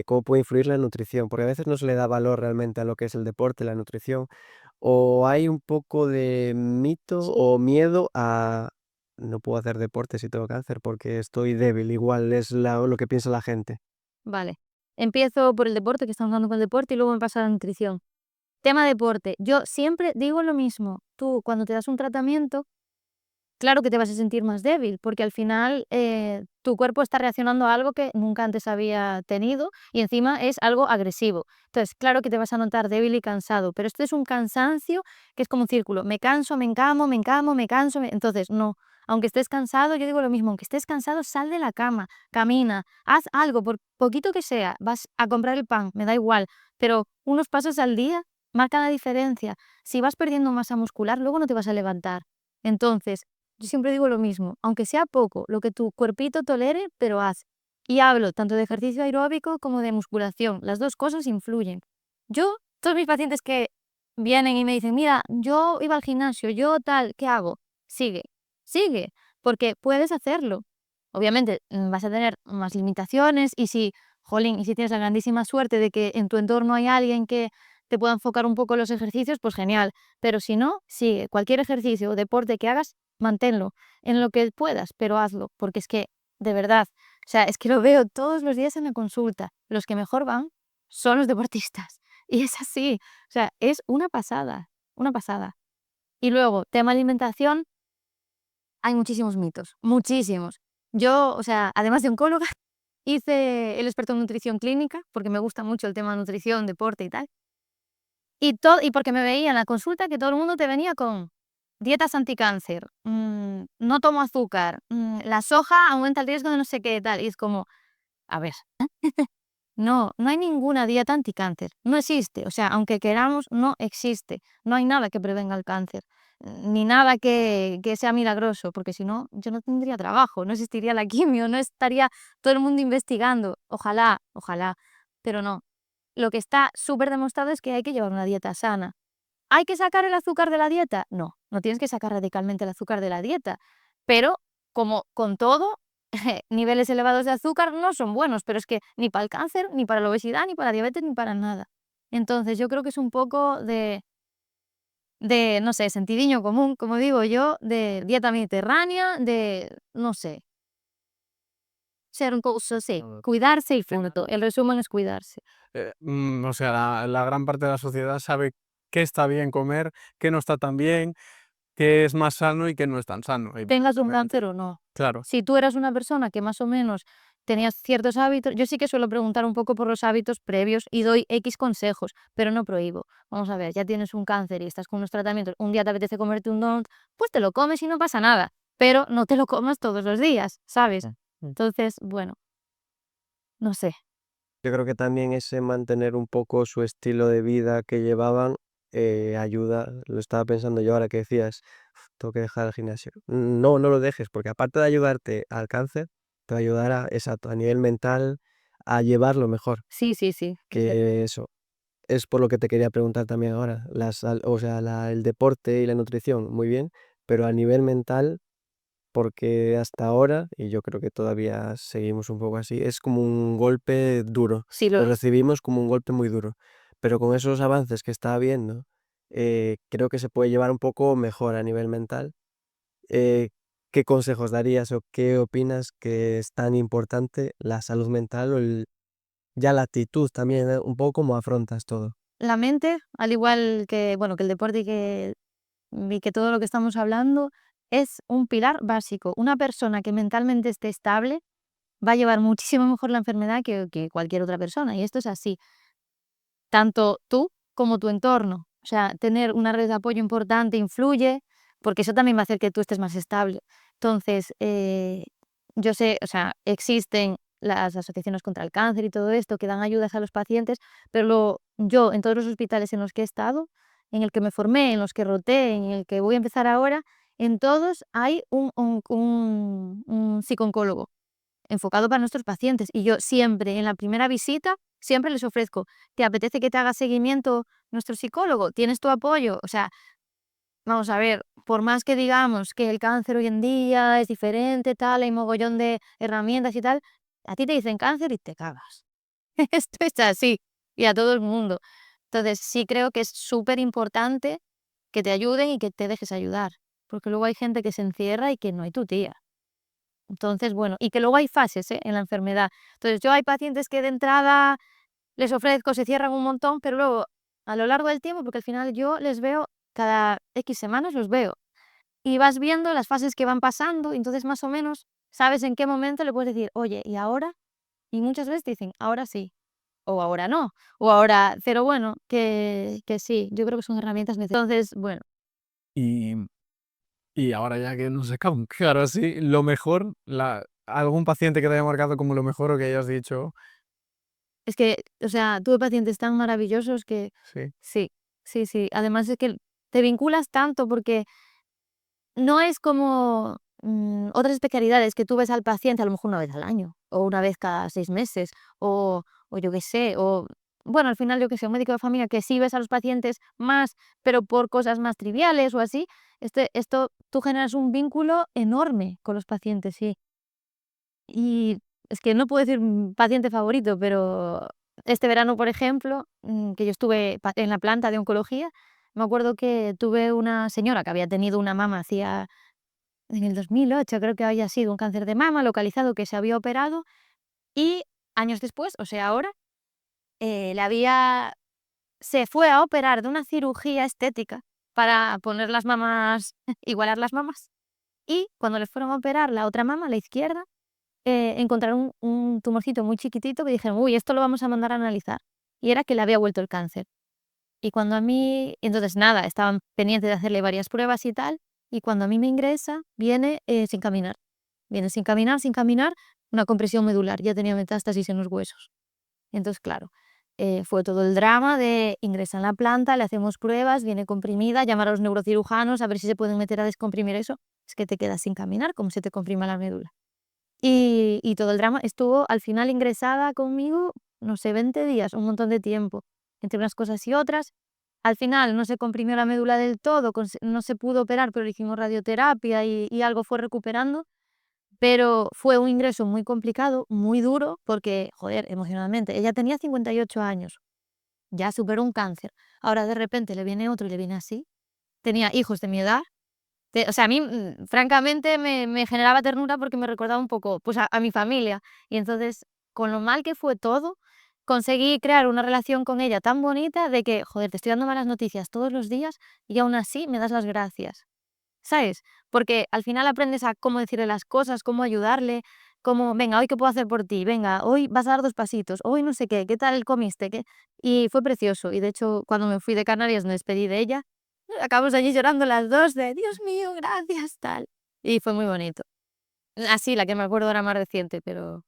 cómo puede influir la nutrición, porque a veces no se le da valor realmente a lo que es el deporte, la nutrición, o hay un poco de mito o miedo a no puedo hacer deporte si tengo cáncer porque estoy débil, igual es lo que piensa la gente. Vale. Empiezo por el deporte, que estamos hablando con el deporte, y luego me paso a la nutrición. Tema deporte. Yo siempre digo lo mismo. Tú, cuando te das un tratamiento, claro que te vas a sentir más débil, porque al final tu cuerpo está reaccionando a algo que nunca antes había tenido y encima es algo agresivo. Entonces, claro que te vas a notar débil y cansado, pero esto es un cansancio que es como un círculo. Me canso, me encamo, me encamo, me canso. Entonces, no. Aunque estés cansado, yo digo lo mismo, aunque estés cansado, sal de la cama, camina, haz algo, por poquito que sea, vas a comprar el pan, me da igual, pero unos pasos al día marcan la diferencia. Si vas perdiendo masa muscular, luego no te vas a levantar. Entonces, yo siempre digo lo mismo, aunque sea poco, lo que tu cuerpito tolere, pero haz. Y hablo tanto de ejercicio aeróbico como de musculación. Las dos cosas influyen. Yo, todos mis pacientes que vienen y me dicen, mira, yo iba al gimnasio, yo tal, ¿qué hago? Sigue, sigue, porque puedes hacerlo. Obviamente vas a tener más limitaciones y si, jolín, y si tienes la grandísima suerte de que en tu entorno hay alguien que te pueda enfocar un poco los ejercicios, pues genial. Pero si no, sigue. Cualquier ejercicio o deporte que hagas, manténlo en lo que puedas, pero hazlo, porque es que, de verdad, o sea, es que lo veo todos los días en la consulta. Los que mejor van son los deportistas. Y es así. O sea, es una pasada, una pasada. Y luego, tema alimentación, hay muchísimos mitos, muchísimos. Yo, o sea, además de oncóloga, hice el experto en nutrición clínica, porque me gusta mucho el tema de nutrición, deporte y tal. Y porque me veía en la consulta que todo el mundo te venía con dietas anticáncer, no tomo azúcar, la soja aumenta el riesgo de no sé qué tal. Y es como, a ver, no, no hay ninguna dieta anticáncer, no existe. O sea, aunque queramos, no existe. No hay nada que prevenga el cáncer, ni nada que sea milagroso, porque si no, yo no tendría trabajo, no existiría la quimio, no estaría todo el mundo investigando. Ojalá, ojalá, pero no. Lo que está súper demostrado es que hay que llevar una dieta sana. ¿Hay que sacar el azúcar de la dieta? No, no tienes que sacar radicalmente el azúcar de la dieta, pero como con todo, niveles elevados de azúcar no son buenos, pero es que ni para el cáncer, ni para la obesidad, ni para la diabetes, ni para nada. Entonces yo creo que es un poco de no sé, sentidiño común, como digo yo, de dieta mediterránea, de, no sé, ser un poco así, cuidarse y punto. El resumen es cuidarse. O sea, la gran parte de la sociedad sabe qué está bien comer, qué no está tan bien, qué es más sano y qué no es tan sano. Tengas un cáncer o no. Claro. Si tú eras una persona que más o menos tenías ciertos hábitos, yo sí que suelo preguntar un poco por los hábitos previos y doy X consejos, pero no prohíbo. Vamos a ver, ya tienes un cáncer y estás con unos tratamientos, un día te apetece comerte un donut, pues te lo comes y no pasa nada, pero no te lo comas todos los días, ¿sabes? Entonces, bueno, no sé. Yo creo que también ese mantener un poco su estilo de vida que llevaban ayuda. Lo estaba pensando yo ahora que decías, tengo que dejar el gimnasio. No, no lo dejes, porque aparte de ayudarte al cáncer, te va a ayudar a, exacto, a nivel mental a llevarlo mejor. Sí, sí, sí. Que eso es por lo que te quería preguntar también ahora. O sea, el deporte y la nutrición, muy bien, pero a nivel mental, porque hasta ahora, y yo creo que todavía seguimos un poco así, es como un golpe duro. Sí, Lo recibimos como un golpe muy duro. Pero con esos avances que está habiendo, creo que se puede llevar un poco mejor a nivel mental. Eh, ¿Qué consejos darías o qué opinas que es tan importante la salud mental o ya la actitud también, un poco cómo afrontas todo? la mente, al igual que, bueno, que el deporte y que todo lo que estamos hablando, es un pilar básico. Una persona que mentalmente esté estable va a llevar muchísimo mejor la enfermedad que cualquier otra persona. Y esto es así, tanto tú como tu entorno. O sea, tener una red de apoyo importante influye, porque eso también va a hacer que tú estés más estable. Entonces, yo sé, o sea, existen las asociaciones contra el cáncer y todo esto que dan ayudas a los pacientes, pero yo en todos los hospitales en los que he estado, en el que me formé, en los que roté, en el que voy a empezar ahora, en todos hay un psicooncólogo enfocado para nuestros pacientes. Y yo siempre, en la primera visita, siempre les ofrezco, ¿te apetece que te haga seguimiento nuestro psicólogo? ¿Tienes tu apoyo? O sea, vamos a ver, por más que digamos que el cáncer hoy en día es diferente, tal, hay mogollón de herramientas y tal, a ti te dicen cáncer y te cagas. Esto es así, y a todo el mundo. Entonces, sí creo que es súper importante que te ayuden y que te dejes ayudar, porque luego hay gente que se encierra y que no hay tu tía. Entonces, bueno, y que luego hay fases, en la enfermedad. Entonces, yo hay pacientes que de entrada les ofrezco, se cierran un montón, pero luego, a lo largo del tiempo, porque al final yo les veo cada X semanas, los veo. Y vas viendo las fases que van pasando, y entonces más o menos sabes en qué momento le puedes decir, oye, ¿y ahora? Y muchas veces te dicen, ahora sí, o ahora no, o ahora, pero bueno, que sí, yo creo que son herramientas necesarias. Entonces, bueno, Y Y ahora ya que nos sacamos, claro, así, lo mejor, algún paciente que te haya marcado como lo mejor o que hayas dicho, Es que, o sea, tuve pacientes tan maravillosos que sí, sí, sí, sí. Además es que te vinculas tanto porque no es como otras especialidades que tú ves al paciente a lo mejor una vez al año, o una vez cada 6 meses, o yo qué sé, o bueno, al final yo qué sé, un médico de familia que sí ves a los pacientes más, pero por cosas más triviales o así, esto tú generas un vínculo enorme con los pacientes, sí. Y es que no puedo decir paciente favorito, pero este verano, por ejemplo, que yo estuve en la planta de oncología, me acuerdo que tuve una señora que había tenido una mama hacía en el 2008, creo que había sido un cáncer de mama localizado que se había operado y años después, o sea, ahora, le había se fue a operar de una cirugía estética para poner las mamas igualar las mamas, y cuando le fueron a operar la otra mama, la izquierda, encontraron un tumorcito muy chiquitito que dijeron: "Uy, esto lo vamos a mandar a analizar", y era que le había vuelto el cáncer. Y cuando a mí entonces nada, estaban pendientes de hacerle varias pruebas y tal, y cuando a mí me ingresa, viene, sin caminar. Viene sin caminar, una compresión medular, ya tenía metástasis en los huesos. Entonces, claro, fue todo el drama de ingresa en la planta, le hacemos pruebas, viene comprimida, llamar a los neurocirujanos a ver si se pueden meter a descomprimir eso. Es que te quedas sin caminar, como se te comprima la médula. Y todo el drama estuvo al final ingresada conmigo, no sé, 20 días, un montón de tiempo, entre unas cosas y otras. Al final no se comprimió la médula del todo, no se pudo operar, pero le hicimos radioterapia y algo fue recuperando. Pero fue un ingreso muy complicado, muy duro, porque, joder, emocionalmente, ella tenía 58 años, ya superó un cáncer. Ahora de repente le viene otro y le viene así. Tenía hijos de mi edad. O sea, a mí, francamente, me generaba ternura porque me recordaba un poco, pues, a mi familia. Y entonces, con lo mal que fue todo, conseguí crear una relación con ella tan bonita de que, joder, te estoy dando malas noticias todos los días y aún así me das las gracias. ¿Sabes? Porque al final aprendes a cómo decirle las cosas, cómo ayudarle, cómo, venga, hoy qué puedo hacer por ti, venga, hoy vas a dar 2 pasitos, hoy no sé qué tal comiste, qué. Y fue precioso. Y de hecho, cuando me fui de Canarias me despedí de ella, acabamos allí llorando las 2 de: "Dios mío, gracias", tal. Y fue muy bonito. Así, la que me acuerdo ahora más reciente, pero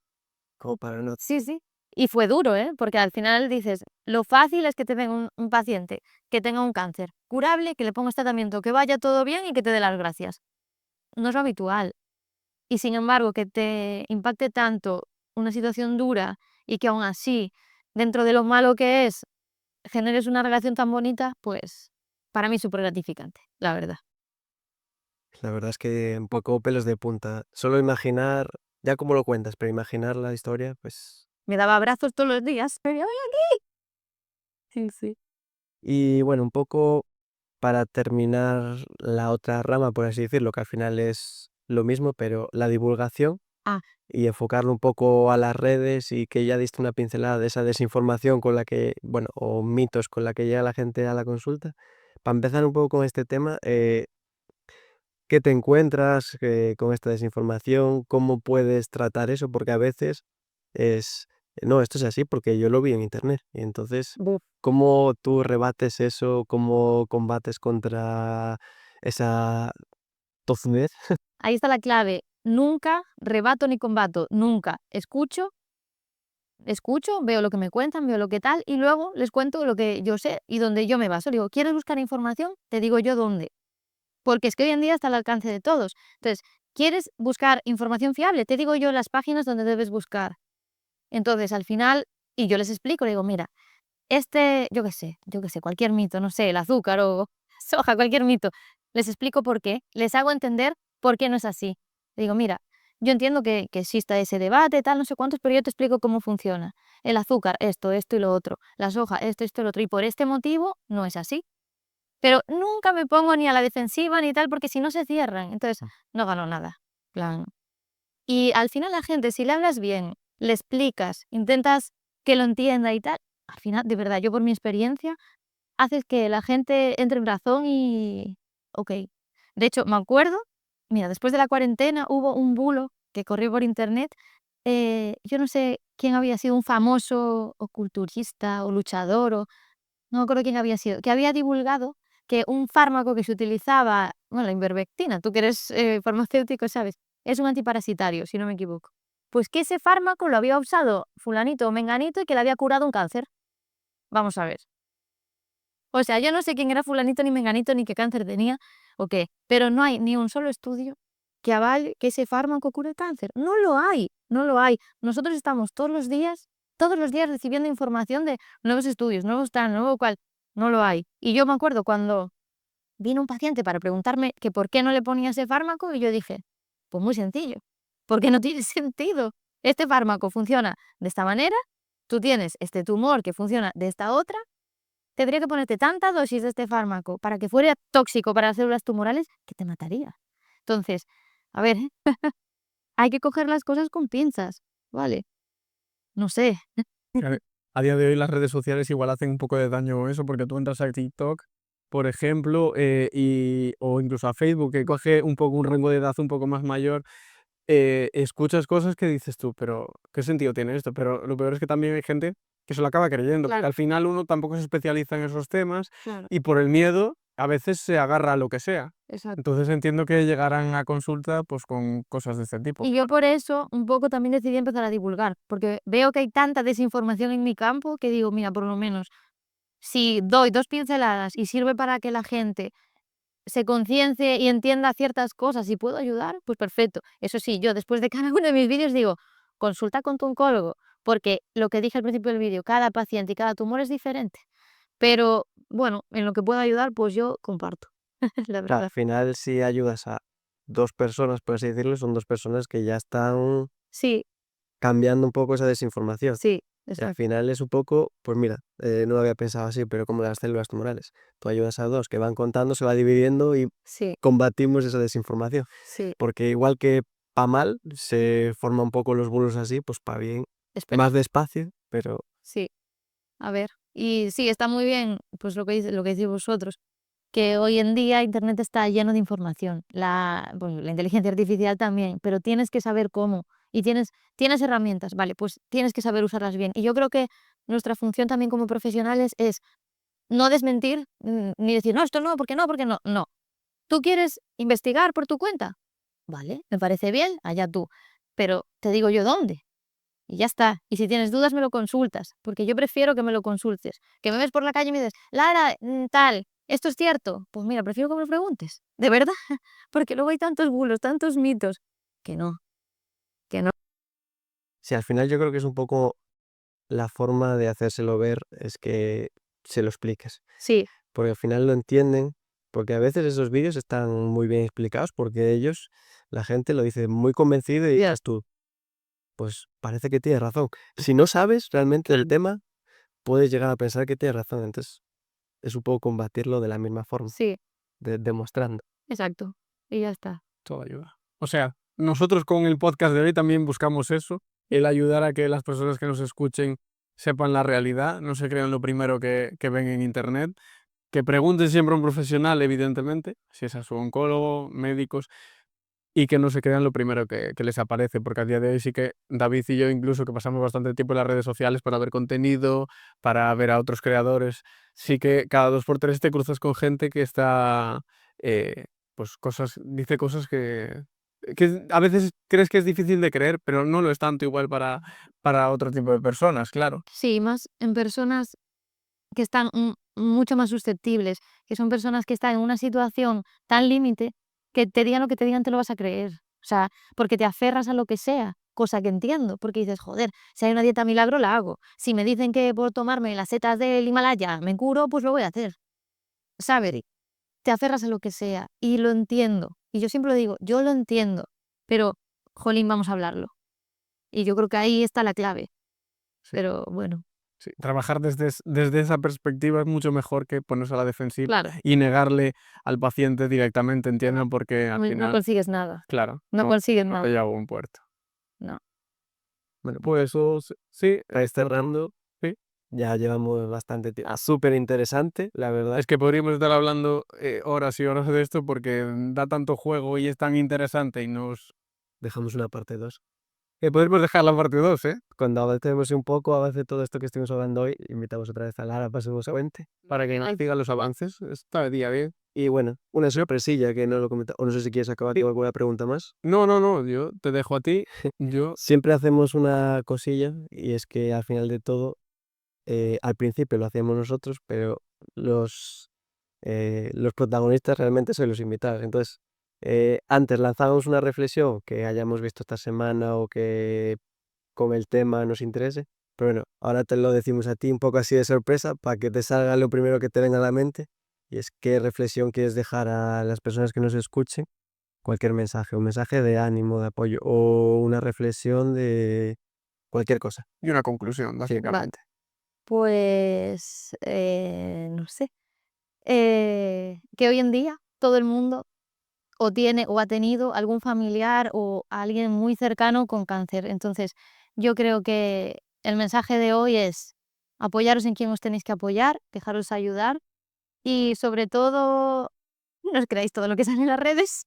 como para no. sí, sí. Y fue duro, ¿eh? Porque al final dices, lo fácil es que te venga un paciente que tenga un cáncer curable, que le pongas tratamiento, que vaya todo bien y que te dé las gracias. No es lo habitual. Y sin embargo, que te impacte tanto una situación dura y que aún así, dentro de lo malo que es, generes una relación tan bonita, pues para mí súper gratificante, la verdad. La verdad es que un poco pelos de punta. Solo imaginar, ya como lo cuentas, pero imaginar la historia, pues. Me daba abrazos todos los días. Me decía, "Ay". Sí, sí. Y bueno, un poco para terminar la otra rama, por así decirlo, que al final es lo mismo, pero la divulgación Ah, y enfocarlo un poco a las redes y que ya diste una pincelada de esa desinformación con la que, bueno, o mitos con la que llega la gente a la consulta. Para empezar un poco con este tema, ¿qué te encuentras con esta desinformación? ¿Cómo puedes tratar eso? Porque a veces es, no, esto es así porque yo lo vi en internet. Y entonces, buf. ¿cómo tú rebates eso? ¿Cómo combates contra esa tozudez? Ahí está la clave. Nunca rebato ni combato, nunca. Escucho, veo lo que me cuentan, veo lo que tal, y luego les cuento lo que yo sé y donde yo me baso. Digo, ¿quieres buscar información? Te digo yo dónde. Porque es que hoy en día está al alcance de todos. Entonces, ¿quieres buscar información fiable? Te digo yo las páginas donde debes buscar. Entonces, al final, y yo les explico, le digo, mira, yo qué sé, cualquier mito, no sé, el azúcar o soja, cualquier mito, les explico por qué, les hago entender por qué no es así. Digo, mira, yo entiendo que exista ese debate, tal, no sé cuántos, pero yo te explico cómo funciona. El azúcar, esto y lo otro. La soja, esto y lo otro. Y por este motivo no es así. Pero nunca me pongo ni a la defensiva ni tal, porque si no se cierran. Entonces, no gano nada. Plan. Y al final la gente, si le hablas bien, le explicas, intentas que lo entienda y tal, al final, de verdad, yo por mi experiencia, haces que la gente entre en razón y okey. De hecho, me acuerdo, mira, después de la cuarentena hubo un bulo que corrió por internet, yo no sé quién había sido, un famoso o culturista o luchador o no me acuerdo quién había sido, que había divulgado que un fármaco que se utilizaba, bueno, la ivermectina, tú que eres farmacéutico, ¿sabes? Es un antiparasitario, si no me equivoco. Pues que ese fármaco lo había usado fulanito o menganito y que le había curado un cáncer. Vamos a ver. O sea, yo no sé quién era fulanito ni menganito ni qué cáncer tenía o qué, pero no hay ni un solo estudio que avale que ese fármaco cure el cáncer. No lo hay, no lo hay. Nosotros estamos todos los días recibiendo información de nuevos estudios, nuevos tal, nuevo cual. No lo hay. Y yo me acuerdo cuando vino un paciente para preguntarme que por qué no le ponía ese fármaco y yo dije, pues muy sencillo, porque no tiene sentido. Este fármaco funciona de esta manera, tú tienes este tumor que funciona de esta otra, tendría que ponerte tanta dosis de este fármaco para que fuera tóxico para las células tumorales que te mataría. Entonces, a ver, hay que coger las cosas con pinzas, ¿vale? No sé. A día de hoy las redes sociales igual hacen un poco de daño eso, porque tú entras a TikTok, por ejemplo, o incluso a Facebook, que coge un poco un rango de edad un poco más mayor, escuchas cosas que dices tú, pero ¿qué sentido tiene esto? Pero lo peor es que también hay gente que se lo acaba creyendo, porque Claro. al final uno tampoco se especializa en esos temas Claro, y por el miedo a veces se agarra a lo que sea. exacto. Entonces entiendo que llegarán a consulta pues con cosas de este tipo. Y yo por eso un poco también decidí empezar a divulgar, porque veo que hay tanta desinformación en mi campo que digo, mira, por lo menos, si doy 2 pinceladas y sirve para que la gente se conciencie y entienda ciertas cosas y puedo ayudar, pues perfecto. Eso sí, yo después de cada uno de mis vídeos digo, consulta con tu oncólogo, porque lo que dije al principio del vídeo, cada paciente y cada tumor es diferente. Pero bueno, en lo que puedo ayudar, pues yo comparto, la Claro, verdad. al final, si ayudas a 2 personas, por así decirlo, son 2 personas que ya están Sí, cambiando un poco esa desinformación. sí, Y al exacto. final es un poco, pues mira, no lo había pensado así, pero como las células tumorales. Tú ayudas a 2 que van contando, se va dividiendo y Sí, combatimos esa desinformación. sí, Porque igual que para mal se forman un poco los bulos así, pues para bien, espera, más despacio, pero sí, a ver. Y sí, está muy bien, pues lo que decís vosotros, que hoy en día Internet está lleno de información, bueno, la inteligencia artificial también, pero tienes que saber cómo y tienes herramientas, vale, pues tienes que saber usarlas bien. Y yo creo que nuestra función también como profesionales es no desmentir, ni decir: "No, esto no, ¿por qué no? ¿Por qué no?". No. ¿Tú quieres investigar por tu cuenta? Vale, me parece bien, allá tú. Pero te digo yo dónde. Y ya está. Y si tienes dudas, me lo consultas, porque yo prefiero que me lo consultes. Que me ves por la calle y me dices, Lara, tal, ¿esto es cierto? Pues mira, prefiero que me lo preguntes. ¿De verdad? Porque luego hay tantos bulos, tantos mitos, que no, que no. sí, al final yo creo que es un poco la forma de hacérselo ver, es que se lo expliques. Sí, Porque al final lo entienden, porque a veces esos vídeos están muy bien explicados, porque ellos, la gente lo dice muy convencido y ya, dices tú, pues parece que tienes razón. Si no sabes realmente el tema, puedes llegar a pensar que tienes razón. Entonces, es un poco combatirlo de la misma forma, sí, demostrando. exacto. Y ya está. Todo ayuda. O sea, nosotros con el podcast de hoy también buscamos eso, el ayudar a que las personas que nos escuchen sepan la realidad, no se crean lo primero que ven en internet, que pregunten siempre a un profesional, evidentemente, si es a su oncólogo, médicos, y que no se crean lo primero que les aparece, porque a día de hoy sí que David y yo incluso que pasamos bastante tiempo en las redes sociales para ver contenido, para ver a otros creadores, sí que cada 2 por 3 te cruzas con gente que está, eh, pues dice cosas que a veces crees que es difícil de creer, pero no lo es tanto igual para otro tipo de personas, claro. Sí, más en personas que están mucho más susceptibles, que son personas que están en una situación tan límite que te digan lo que te digan te lo vas a creer. O sea, porque te aferras a lo que sea, cosa que entiendo, porque dices, joder, si hay una dieta milagro la hago. Si me dicen que por tomarme las setas del Himalaya me curo, pues lo voy a hacer. ¿Sabes? Te aferras a lo que sea y lo entiendo. Y yo siempre lo digo, yo lo entiendo, pero, jolín, vamos a hablarlo. Y yo creo que ahí está la clave. Sí, Pero bueno, sí. Trabajar desde esa perspectiva es mucho mejor que ponerse a la defensiva claro, y negarle al paciente directamente, entiendan, porque al no final, consigues nada. claro, No no, consigues no nada. te lleva a buen puerto. No. Bueno, Pues eso sí, para ir cerrando, sí. ya llevamos bastante tiempo. Súper interesante, la verdad. Es que podríamos estar hablando horas y horas de esto porque da tanto juego y es tan interesante y nos... Dejamos una parte 2. Podemos dejar la parte 2, ¿eh? Cuando avancemos un poco, avance todo esto que estuvimos hablando hoy, invitamos otra vez a Lara para que nos cuente. Para que nos diga los avances. Está día bien. Y bueno, una sorpresilla que no lo comentamos. O no sé si quieres acabar con alguna pregunta más. No, yo te dejo a ti. Yo, Siempre hacemos una cosilla y es que al final de todo, al principio lo hacíamos nosotros, pero los protagonistas realmente son los invitados. Entonces, antes lanzábamos una reflexión que hayamos visto esta semana o que con el tema nos interese. Pero bueno, ahora te lo decimos a ti un poco así de sorpresa para que te salga lo primero que te venga a la mente. Y es qué reflexión quieres dejar a las personas que nos escuchen. Cualquier mensaje, un mensaje de ánimo, de apoyo o una reflexión de cualquier cosa. y una conclusión, Sí. básicamente. Pues, no sé, que hoy en día todo el mundo o tiene o ha tenido algún familiar o alguien muy cercano con cáncer. Entonces, yo creo que el mensaje de hoy es apoyaros en quien os tenéis que apoyar, dejaros ayudar y sobre todo, no os creáis todo lo que sale en las redes.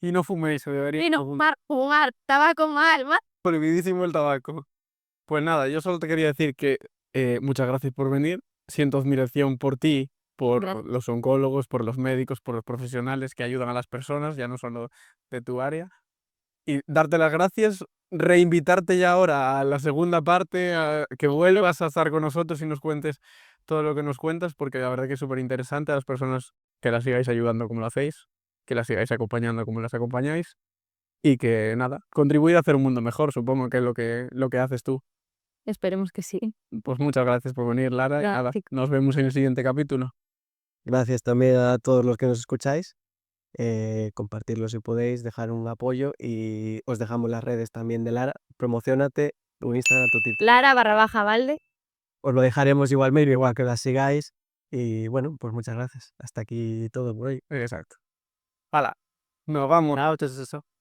Y no fuméis, se debería. Y no fumar, tabaco mal. Prohibidísimo el tabaco. Pues nada, yo solo te quería decir que muchas gracias por venir. Siento admiración por ti, por Gracias. los oncólogos, por los médicos, por los profesionales que ayudan a las personas, ya no solo de tu área. Y darte las gracias, reinvitarte ya ahora a la segunda parte, a que vuelvas a estar con nosotros y nos cuentes todo lo que nos cuentas, porque la verdad que es súper interesante a las personas que las sigáis ayudando como lo hacéis, que las sigáis acompañando como las acompañáis y que nada, contribuir a hacer un mundo mejor, supongo que es lo que haces tú. Esperemos que sí. Pues muchas gracias por venir, Lara, y nada, Gracias. nos vemos en el siguiente capítulo. Gracias también a todos los que nos escucháis. Compartirlo si podéis, dejar un apoyo y os dejamos las redes también de Lara. Promocionate, tu Instagram, tu Twitter. Lara_Valde. Os lo dejaremos igualmente, igual que las sigáis. Y bueno, pues muchas gracias. Hasta aquí todo por hoy. Exacto. Hala, nos vamos. Chao, chao, chao, chao.